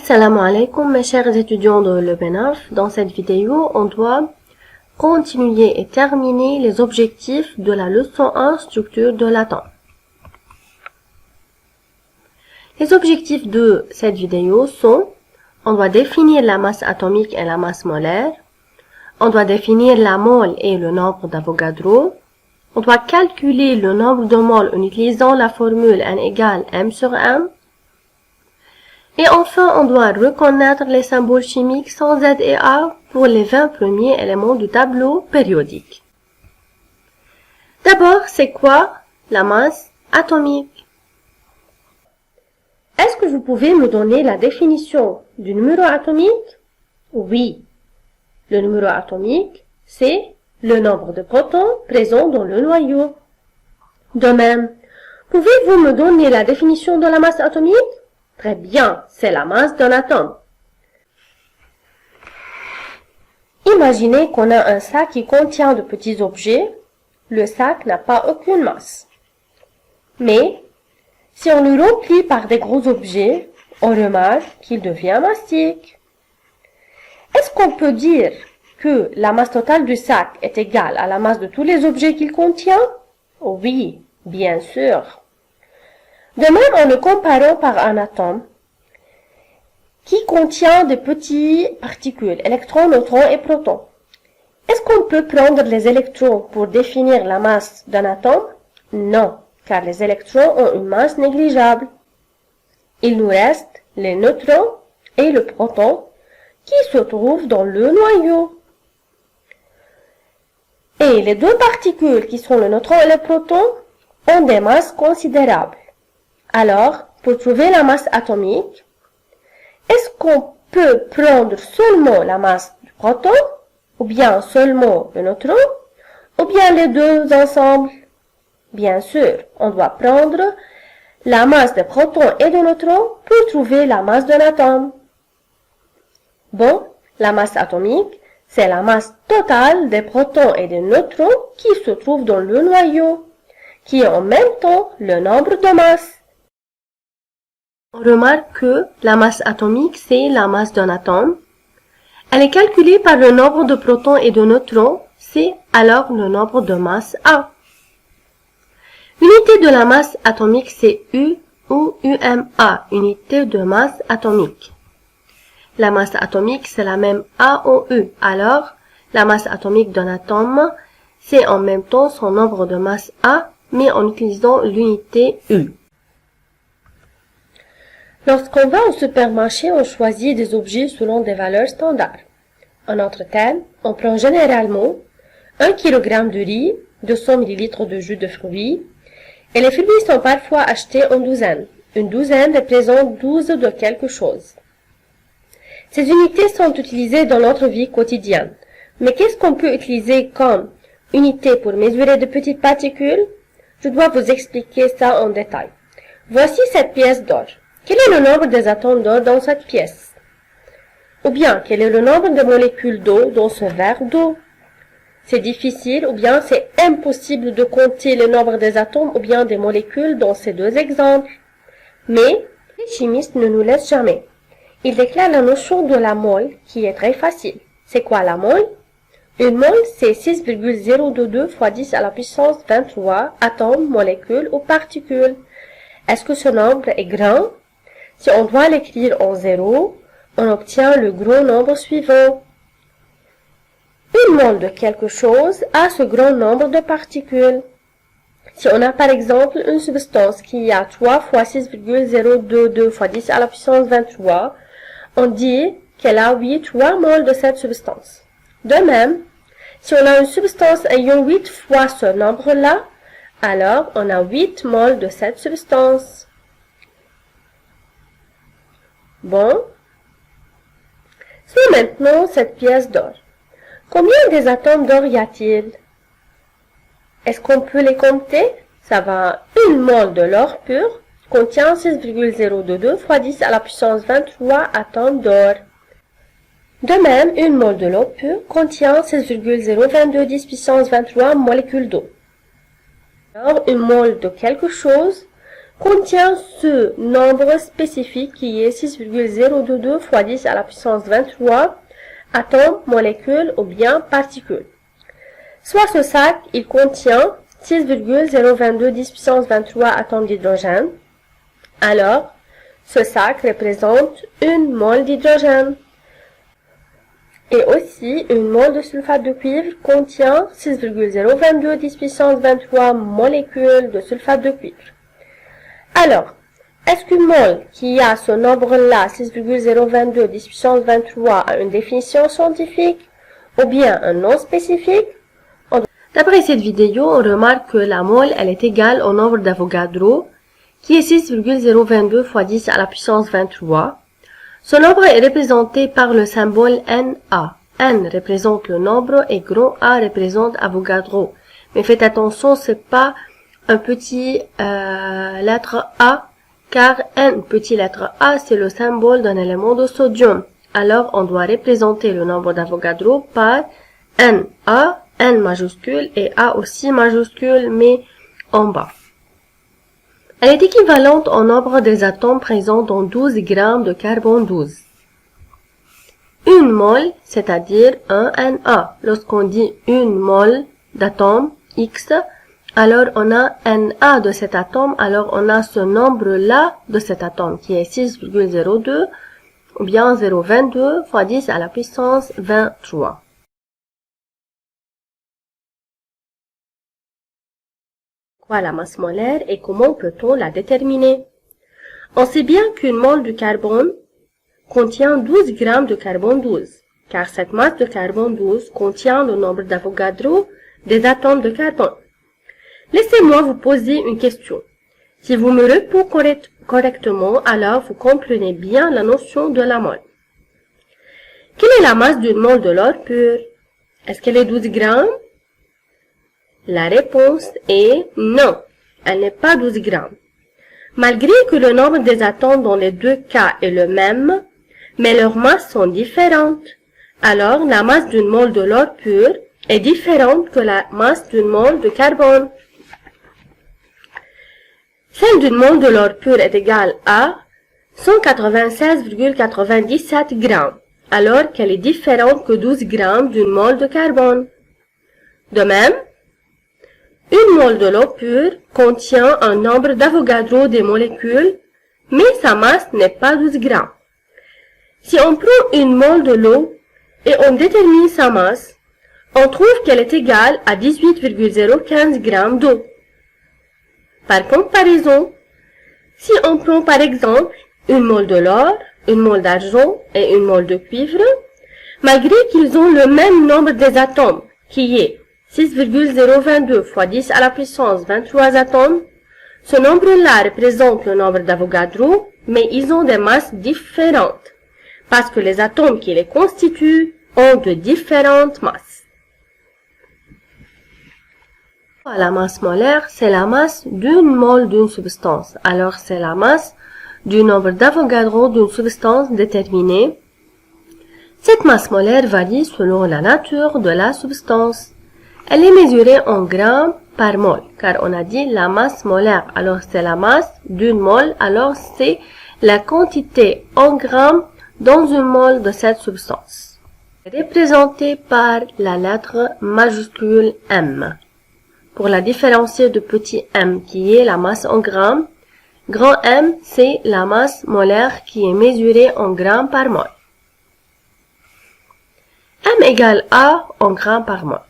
Assalamu alaikum mes chers étudiants de l'EBNAF. Dans cette vidéo, on doit continuer et terminer les objectifs de la leçon 1 structure de l'atome. Les objectifs de cette vidéo sont: on doit définir la masse atomique et la masse molaire, on doit définir la mole et le nombre d'Avogadro, on doit calculer le nombre de moles en utilisant la formule N égale M sur M, et enfin, on doit reconnaître les symboles chimiques sans Z et A pour les 20 premiers éléments du tableau périodique. D'abord, c'est quoi la masse atomique? Est-ce que vous pouvez me donner la définition du numéro atomique? Oui. Le numéro atomique, c'est le nombre de protons présents dans le noyau. De même, pouvez-vous me donner la définition de la masse atomique? Très bien, c'est la masse d'un atome. Imaginez qu'on a un sac qui contient de petits objets. Le sac n'a pas aucune masse. Mais, si on le remplit par des gros objets, on remarque qu'il devient massif. Est-ce qu'on peut dire que la masse totale du sac est égale à la masse de tous les objets qu'il contient? Oui, bien sûr. De même, en le comparant par un atome qui contient de petites particules, électrons, neutrons et protons. Est-ce qu'on peut prendre les électrons pour définir la masse d'un atome? Non, car les électrons ont une masse négligeable. Il nous reste les neutrons et le proton qui se trouvent dans le noyau. Et les deux particules qui sont le neutron et le proton ont des masses considérables. Alors, pour trouver la masse atomique, est-ce qu'on peut prendre seulement la masse du proton, ou bien seulement le neutron, ou bien les deux ensemble? Bien sûr, on doit prendre la masse des protons et des neutrons pour trouver la masse d'un atome. Bon, la masse atomique, c'est la masse totale des protons et des neutrons qui se trouvent dans le noyau, qui est en même temps le nombre de masses. On remarque que la masse atomique, c'est la masse d'un atome. Elle est calculée par le nombre de protons et de neutrons, c'est alors le nombre de masse A. L'unité de la masse atomique, c'est U ou UMA, unité de masse atomique. La masse atomique, c'est la même A ou U. Alors, la masse atomique d'un atome, c'est en même temps son nombre de masse A, mais en utilisant l'unité U. Lorsqu'on va au supermarché, on choisit des objets selon des valeurs standards. En autre termes, on prend généralement 1 kg de riz, 200 ml de jus de fruits, et les fruits sont parfois achetés en douzaines. Une douzaine représente 12 de quelque chose. Ces unités sont utilisées dans notre vie quotidienne. Mais qu'est-ce qu'on peut utiliser comme unité pour mesurer de petites particules? Je dois vous expliquer ça en détail. Voici cette pièce d'or. Quel est le nombre des atomes d'or dans cette pièce? Ou bien, quel est le nombre de molécules d'eau dans ce verre d'eau? C'est difficile ou bien c'est impossible de compter le nombre des atomes ou bien des molécules dans ces deux exemples. Mais, les chimistes ne nous laissent jamais. Ils déclarent la notion de la mole qui est très facile. C'est quoi la mole? Une mole, c'est 6,022 fois 10 à la puissance 23 atomes, molécules ou particules. Est-ce que ce nombre est grand? Si on doit l'écrire en zéro, on obtient le gros nombre suivant. Une mole de quelque chose a ce grand nombre de particules. Si on a par exemple une substance qui a 3 fois 6,022 fois 10 à la puissance 23, on dit qu'elle a 3 moles de cette substance. De même, si on a une substance ayant 8 fois ce nombre-là, alors on a 8 moles de cette substance. Bon, c'est maintenant cette pièce d'or. Combien des atomes d'or y a-t-il? Est-ce qu'on peut les compter? Ça va, une mole de l'or pur contient 6,022 fois 10 à la puissance 23 atomes d'or. De même, une mole de l'eau pure contient 6,022 10 puissance 23 molécules d'eau. Alors, une mole de quelque chose contient ce nombre spécifique qui est 6,022 fois 10 à la puissance 23 atomes, molécules ou bien particules. Soit ce sac, il contient 6,022 10 puissance 23 atomes d'hydrogène. Alors, ce sac représente une mole d'hydrogène. Et aussi, une mole de sulfate de cuivre contient 6,022 10 puissance 23 molécules de sulfate de cuivre. Alors, est-ce qu'une mole qui a ce nombre-là, 6,022 10 puissance 23, a une définition scientifique ou bien un nom spécifique? D'après cette vidéo, on remarque que la mole, elle est égale au nombre d'Avogadro, qui est 6,022 fois 10 à la puissance 23. Ce nombre est représenté par le symbole Na. N représente le nombre et grand A représente Avogadro. Mais faites attention, c'est pas un petit lettre A, car N petit lettre A, c'est le symbole d'un élément de sodium. Alors, on doit représenter le nombre d'Avogadro par Na, N majuscule et A aussi majuscule, mais en bas. Elle est équivalente au nombre des atomes présents dans 12 grammes de carbone 12. Une mole, c'est-à-dire un Na. Lorsqu'on dit une mole d'atome X, alors on a Na de cet atome, alors on a ce nombre-là de cet atome qui est 6,02 ou bien 0,22 fois 10 à la puissance 23. Quoi la masse molaire et comment peut-on la déterminer? On sait bien qu'une mole de carbone contient 12 grammes de carbone 12, car cette masse de carbone 12 contient le nombre d'Avogadro des atomes de carbone. Laissez-moi vous poser une question. Si vous me répondez correctement, alors vous comprenez bien la notion de la mole. Quelle est la masse d'une mole de l'or pur? Est-ce qu'elle est 12 grammes? La réponse est non, elle n'est pas 12 grammes. Malgré que le nombre des atomes dans les deux cas est le même, mais leurs masses sont différentes. Alors, la masse d'une mole de l'or pur est différente que la masse d'une mole de carbone. Celle d'une mole de l'or pur est égale à 196,97 grammes, alors qu'elle est différente que 12 grammes d'une mole de carbone. De même, une mole de l'eau pure contient un nombre d'Avogadro des molécules, mais sa masse n'est pas 12 grammes. Si on prend une mole de l'eau et on détermine sa masse, on trouve qu'elle est égale à 18,015 grammes d'eau. Par comparaison, si on prend par exemple une mole de l'or, une mole d'argent et une mole de cuivre, malgré qu'ils ont le même nombre des atomes, qui est 6,022 fois 10 à la puissance 23 atomes, ce nombre-là représente le nombre d'Avogadro, mais ils ont des masses différentes, parce que les atomes qui les constituent ont de différentes masses. La masse molaire, c'est la masse d'une mole d'une substance. Alors, c'est la masse du nombre d'Avogadro d'une substance déterminée. Cette masse molaire varie selon la nature de la substance. Elle est mesurée en grammes par mole, car on a dit la masse molaire. Alors, c'est la masse d'une mole, alors c'est la quantité en grammes dans une mole de cette substance. Représentée par la lettre majuscule M. Pour la différencier de petit m qui est la masse en grammes, grand M c'est la masse molaire qui est mesurée en grammes par mole. M égale A en grammes par mole.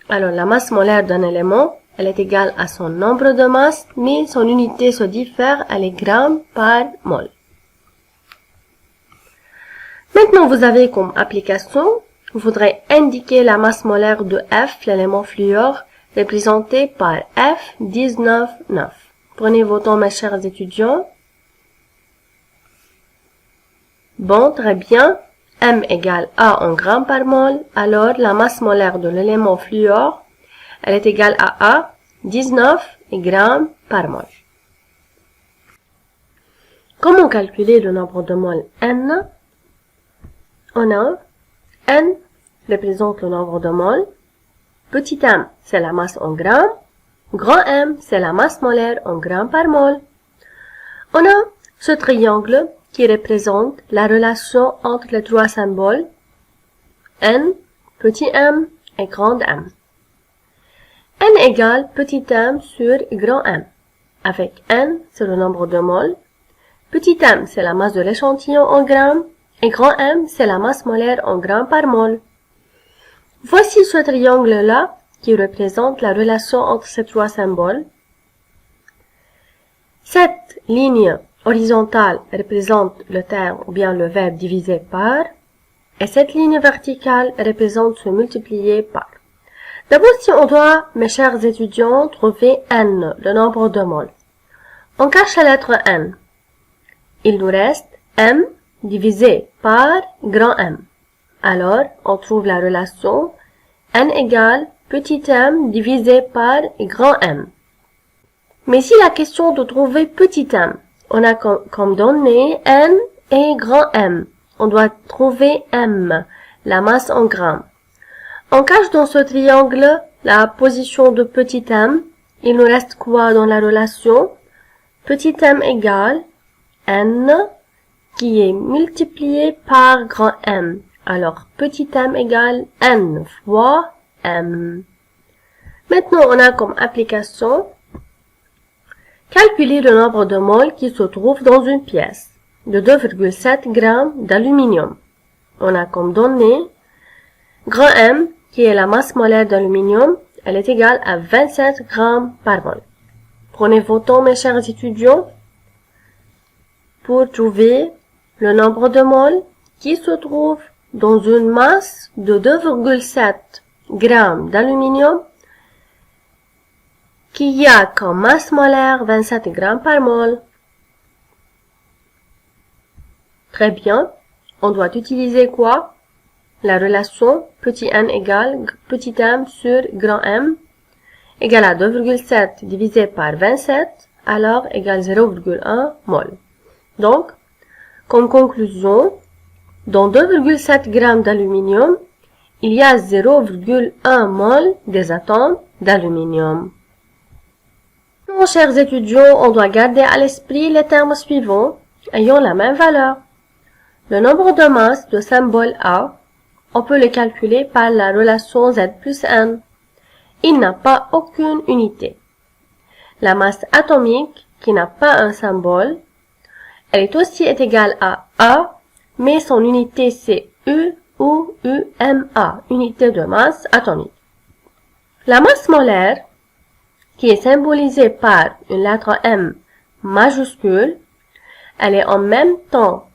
Alors la masse molaire d'un élément, elle est égale à son nombre de masses, mais son unité se diffère, elle est grammes par mole. Maintenant vous avez comme application, vous voudrez indiquer la masse molaire de F, l'élément fluor, représenté par F19,9. Prenez vos temps, mes chers étudiants. Bon, très bien. M égale A en grammes par mole. Alors, la masse molaire de l'élément fluor, elle est égale à A, 19 grammes par mole. Comment calculer le nombre de moles N? On a N représente le nombre de moles. Petit m, c'est la masse en grammes. Grand M, c'est la masse molaire en grammes par mole. On a ce triangle qui représente la relation entre les trois symboles n, petit m et grand M. N égale petit m sur grand M. Avec n, c'est le nombre de moles. Petit m, c'est la masse de l'échantillon en grammes. Et grand M, c'est la masse molaire en grammes par mol. Voici ce triangle-là qui représente la relation entre ces trois symboles. Cette ligne horizontale représente le terme ou bien le verbe divisé par, et cette ligne verticale représente se multiplier par. D'abord, si on doit, mes chers étudiants, trouver n, le nombre de moles, on cache la lettre n. Il nous reste m divisé par grand M. Alors, on trouve la relation n égale petit m divisé par grand M. Mais si la question de trouver petit m, on a comme données n et grand M. On doit trouver m, la masse en grammes. On cache dans ce triangle la position de petit m. Il nous reste quoi dans la relation? Petit m égale n qui est multiplié par grand M. Alors, petit m égale n fois m. Maintenant, on a comme application calculer le nombre de moles qui se trouve dans une pièce de 2,7 g d'aluminium. On a comme donnée grand M, qui est la masse molaire d'aluminium, elle est égale à 27 g par mol. Prenez vos temps, mes chers étudiants, pour trouver le nombre de moles qui se trouve dans une masse de 2,7 g d'aluminium qui a comme masse molaire 27 g par mol. Très bien. On doit utiliser quoi? La relation petit n égale petit m sur grand M égale à 2,7 divisé par 27, alors égale 0,1 mol. Donc, comme conclusion, dans 2,7 g d'aluminium, il y a 0,1 mol des atomes d'aluminium. Mes chers étudiants, on doit garder à l'esprit les termes suivants ayant la même valeur. Le nombre de masses de symbole A, on peut le calculer par la relation Z plus N. Il n'a pas aucune unité. La masse atomique, qui n'a pas un symbole, elle est aussi égale à A, mais son unité c'est U ou UMA, unité de masse atomique. La masse molaire, qui est symbolisée par une lettre M majuscule, elle est en même temps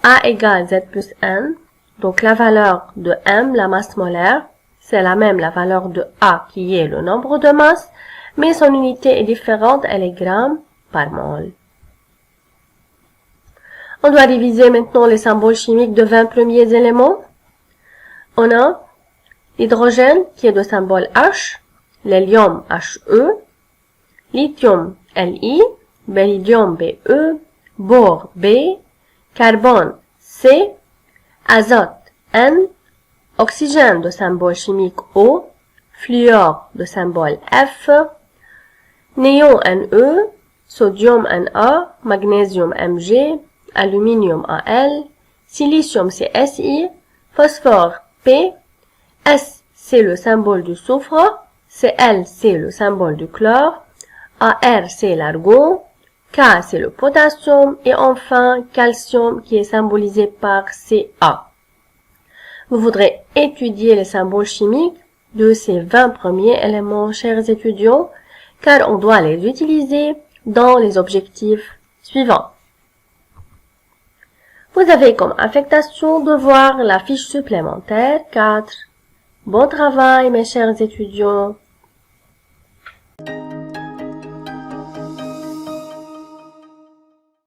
A égale Z plus N, donc la valeur de M, la masse molaire, c'est la même la valeur de A qui est le nombre de masse, mais son unité est différente, elle est grammes par mol. On doit diviser maintenant les symboles chimiques de 20 premiers éléments. On a l'hydrogène qui est de symbole H, l'hélium HE, lithium Li, baridium Be, bore B, carbone C, azote N, oxygène de symbole chimique O, fluor de symbole F, néon Ne, sodium Na, magnésium Mg, aluminium Al, silicium Si, phosphore P, S c'est le symbole du soufre, Cl c'est le symbole du chlore, Ar c'est l'argon, K c'est le potassium et enfin calcium qui est symbolisé par Ca. Vous voudrez étudier les symboles chimiques de ces 20 premiers éléments, chers étudiants, car on doit les utiliser dans les objectifs suivants. Vous avez comme affectation de voir la fiche supplémentaire 4. Bon travail, mes chers étudiants.